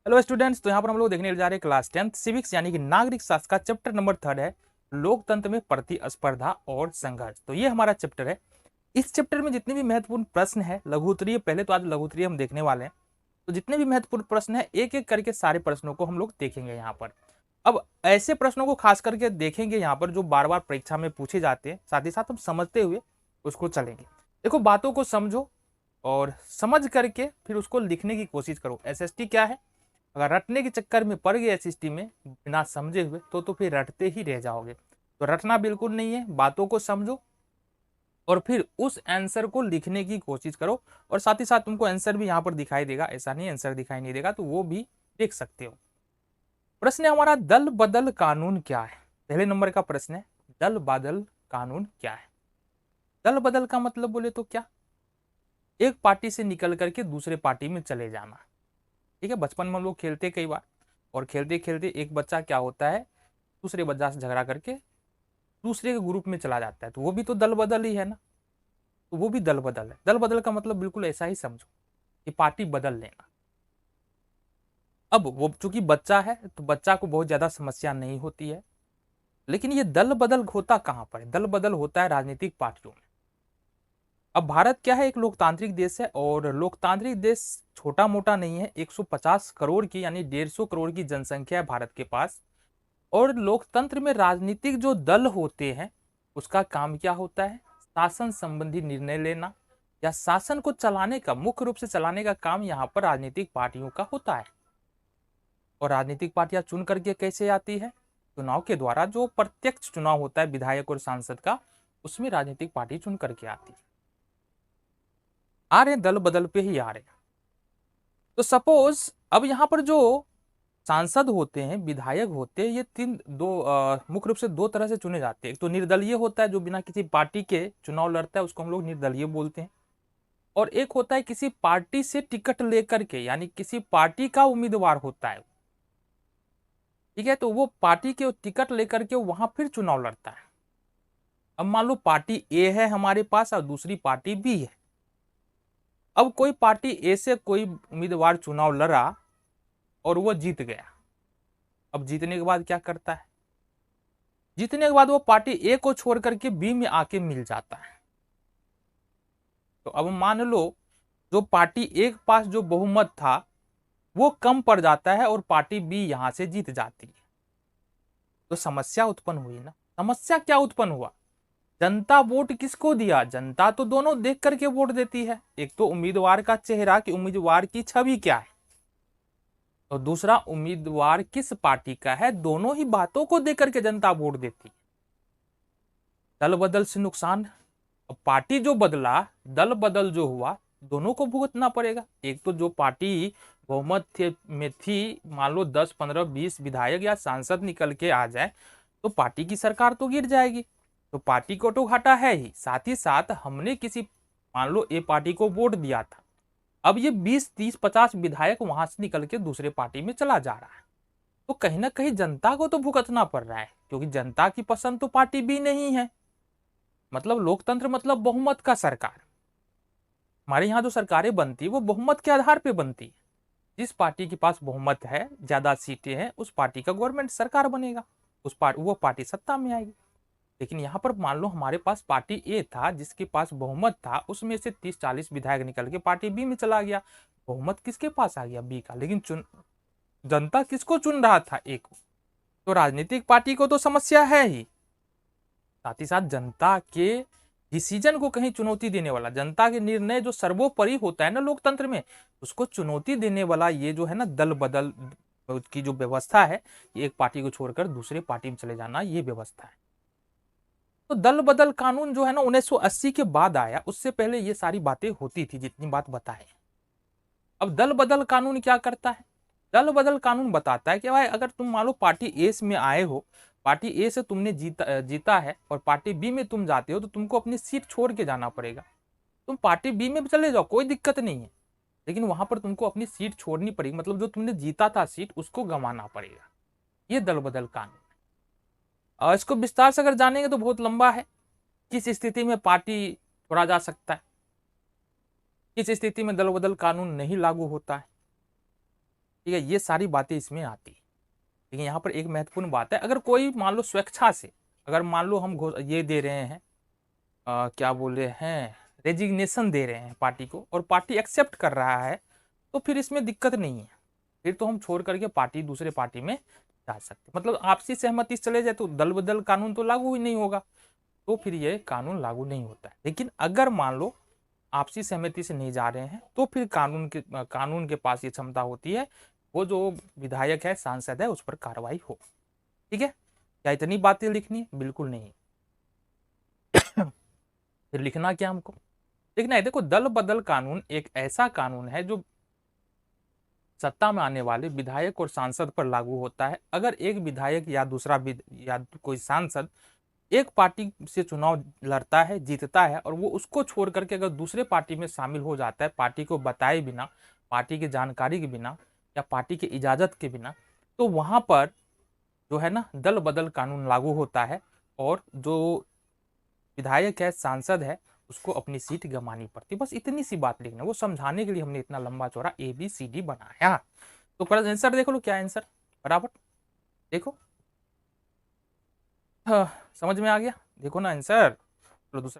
Hello students, तो यहाँ पर हम लोग देखने जा रहे हैं क्लास 10th सिविक्स यानी कि नागरिक शास्त्र का चैप्टर नंबर 3 है लोकतंत्र में प्रतिस्पर्धा और संघर्ष। तो ये हमारा चैप्टर है। इस चैप्टर में जितने भी महत्वपूर्ण प्रश्न है लघु उत्तरीय, पहले तो आज लघु उत्तरीय हम देखने वाले हैं। तो जितने भी महत्वपूर्ण प्रश्न है एक एक करके सारे प्रश्नों को हम लोग देखेंगे यहाँ पर। अब ऐसे प्रश्नों को खास करके देखेंगे यहाँ पर जो बार बार परीक्षा में पूछे जाते हैं, साथ ही साथ हम समझते हुए उसको चलेंगे। देखो, बातों को समझो और समझ करके फिर उसको लिखने की कोशिश करो। एसएसटी क्या है, अगर रटने के चक्कर में पड़ गए एसएसटी में बिना समझे हुए तो फिर रटते ही रह जाओगे। तो रटना बिल्कुल नहीं है, बातों को समझो और फिर उस आंसर को लिखने की कोशिश करो। और साथ ही साथ तुमको आंसर भी यहाँ पर दिखाई देगा, ऐसा नहीं आंसर दिखाई नहीं देगा, तो वो भी देख सकते हो। प्रश्न है हमारा, दल बदल कानून क्या है। पहले नंबर का प्रश्न है, दल बदल कानून क्या है। दल बदल का मतलब बोले तो क्या, एक पार्टी से निकल करके दूसरे पार्टी में चले जाना। ठीक है, बचपन में हम लोग खेलते कई बार, और खेलते खेलते एक बच्चा क्या होता है, दूसरे बच्चा से झगड़ा करके दूसरे के ग्रुप में चला जाता है, तो वो भी तो दल बदल ही है ना। तो वो भी दल बदल है। दल बदल का मतलब बिल्कुल ऐसा ही समझो कि पार्टी बदल लेना। अब वो चूंकि बच्चा है तो बच्चा को बहुत ज्यादा समस्या नहीं होती है, लेकिन ये दल बदल होता कहां पर है, दल बदल होता है राजनीतिक पार्टियों में। अब भारत क्या है, एक लोकतांत्रिक देश है, और लोकतांत्रिक देश छोटा मोटा नहीं है। 150 करोड़ की यानी 150 करोड़ की जनसंख्या है भारत के पास। और लोकतंत्र में राजनीतिक जो दल होते हैं उसका काम क्या होता है, शासन संबंधी निर्णय लेना या शासन को चलाने का, मुख्य रूप से चलाने का काम यहाँ पर राजनीतिक पार्टियों का होता है। और राजनीतिक पार्टियां चुन करके कैसे आती है, चुनाव के द्वारा। जो प्रत्यक्ष चुनाव होता है विधायक और सांसद का, उसमें राजनीतिक पार्टी चुन करके आती है। आ रहे दल बदल पे ही आ रहे। तो सपोज अब यहाँ पर जो सांसद होते हैं, विधायक होते हैं, ये मुख्य रूप से दो तरह से चुने जाते हैं। एक तो निर्दलीय होता है, जो बिना किसी पार्टी के चुनाव लड़ता है, उसको हम लोग निर्दलीय बोलते हैं। और एक होता है किसी पार्टी से टिकट लेकर के, यानी किसी पार्टी का उम्मीदवार होता है। ठीक है, तो वो पार्टी के टिकट लेकर के वहां फिर चुनाव लड़ता है। अब मान लो पार्टी ए है हमारे पास और दूसरी पार्टी बी है। अब कोई पार्टी ए से कोई उम्मीदवार चुनाव लड़ा और वो जीत गया। अब जीतने के बाद क्या करता है, जीतने के बाद वो पार्टी ए को छोड़ करके बी में आके मिल जाता है। तो अब मान लो जो पार्टी ए के पास जो बहुमत था वो कम पड़ जाता है और पार्टी बी यहां से जीत जाती है। तो समस्या उत्पन्न हुई ना। समस्या क्या उत्पन्न हुआ, जनता वोट किसको दिया, जनता तो दोनों देख करके वोट देती है। एक तो उम्मीदवार का चेहरा कि उम्मीदवार की छवि क्या है, और दूसरा उम्मीदवार किस पार्टी का है, दोनों ही बातों को देख करके जनता वोट देती है। दल बदल से नुकसान, अब पार्टी जो बदला, दल बदल जो हुआ, दोनों को भुगतना पड़ेगा। एक तो जो पार्टी में थी, मान लो 10 15 20 विधायक या सांसद निकल के आ जाए तो पार्टी की सरकार तो गिर जाएगी। तो पार्टी को तो घाटा है ही, साथ ही साथ हमने किसी, मान लो ए पार्टी को वोट दिया था, अब ये 20 30 50 विधायक वहां से निकल के दूसरे पार्टी में चला जा रहा है। तो कहीं ना कहीं जनता को तो भुगतना पड़ रहा है, क्योंकि जनता की पसंद तो पार्टी भी नहीं है। मतलब लोकतंत्र मतलब बहुमत का सरकार। हमारे यहाँ जो सरकारें बनती है वो बहुमत के आधार पे बनती है। जिस पार्टी के पास बहुमत है, ज्यादा सीटें हैं, उस पार्टी का गवर्नमेंट सरकार बनेगा, वो पार्टी सत्ता में आएगी। लेकिन यहाँ पर मान लो हमारे पास पार्टी ए था जिसके पास बहुमत था, उसमें से 30 40 विधायक निकल के पार्टी बी में चला गया। बहुमत किसके पास आ गया, बी का। लेकिन जनता किसको चुन रहा था, ए को। तो राजनीतिक पार्टी को तो समस्या है ही, साथ ही साथ जनता के डिसीजन को कहीं चुनौती देने वाला, जनता के निर्णय जो सर्वोपरि होता है ना लोकतंत्र में, उसको चुनौती देने वाला ये जो है ना दल बदल की जो व्यवस्था है, एक पार्टी को छोड़कर दूसरे पार्टी में चले जाना, ये व्यवस्था है। तो दल बदल कानून जो है ना 1980 के बाद आया, उससे पहले ये सारी बातें होती थी जितनी बात बताए। अब दल बदल कानून क्या करता है, दल बदल कानून बताता है कि भाई अगर तुम मान लो पार्टी ए में आए हो, पार्टी ए से तुमने जीता है और पार्टी बी में तुम जाते हो, तो तुमको अपनी सीट छोड़ के जाना पड़ेगा। तुम पार्टी बी में चले जाओ, कोई दिक्कत नहीं है, लेकिन वहां पर तुमको अपनी सीट छोड़नी पड़ेगी। मतलब जो तुमने जीता था सीट, उसको गंवाना पड़ेगा। ये दल बदल कानून। और इसको विस्तार से अगर जानेंगे तो बहुत लंबा है। किस स्थिति में पार्टी छोड़ा जा सकता है, किस स्थिति में दल बदल कानून नहीं लागू होता है, ठीक है, ये सारी बातें इसमें आती है। ठीक है, यहाँ पर एक महत्वपूर्ण बात है, अगर कोई मान लो स्वेच्छा से, अगर मान लो हम ये दे रहे हैं क्या बोल रहे हैं, रेजिग्नेशन दे रहे हैं पार्टी को, और पार्टी एक्सेप्ट कर रहा है, तो फिर इसमें दिक्कत नहीं है, फिर तो हम छोड़ करके पार्टी दूसरे पार्टी में जा सकते। मतलब आपसी सहमति से चले जाए तो दल बदल कानून तो लागू ही नहीं होगा, तो फिर ये कानून लागू नहीं होता है। लेकिन अगर मान लो आपसी सहमति से नहीं जा रहे हैं, तो फिर कानून के पास ये क्षमता होती है, वो जो विधायक है, सांसद है, उस पर कार्रवाई हो। ठीक है, क्या इतनी बातें लिखनी है? बिल्कुल नहीं। फिर लिखना क्या हमको? लिखना है, देखो, दल बदल कानून एक ऐसा कानून है जो सत्ता में आने वाले विधायक और सांसद पर लागू होता है। अगर एक विधायक या या कोई सांसद एक पार्टी से चुनाव लड़ता है, जीतता है, और वो उसको छोड़ करके अगर दूसरे पार्टी में शामिल हो जाता है, पार्टी को बताए बिना, पार्टी की जानकारी के बिना, या पार्टी की इजाजत के बिना, तो वहां पर जो है ना, दल बदल कानून लागू होता है, और जो विधायक है, सांसद है, उसको अपनी सीट गंवानी पड़ती। बस इतनी सी बात लिखना, वो समझाने के लिए हमने इतना लंबा चौड़ा ABCD बनाया। तो आंसर देख लो, क्या आंसर बराबर देखो। हाँ, समझ में आ गया? देखो ना आंसर। दूसरा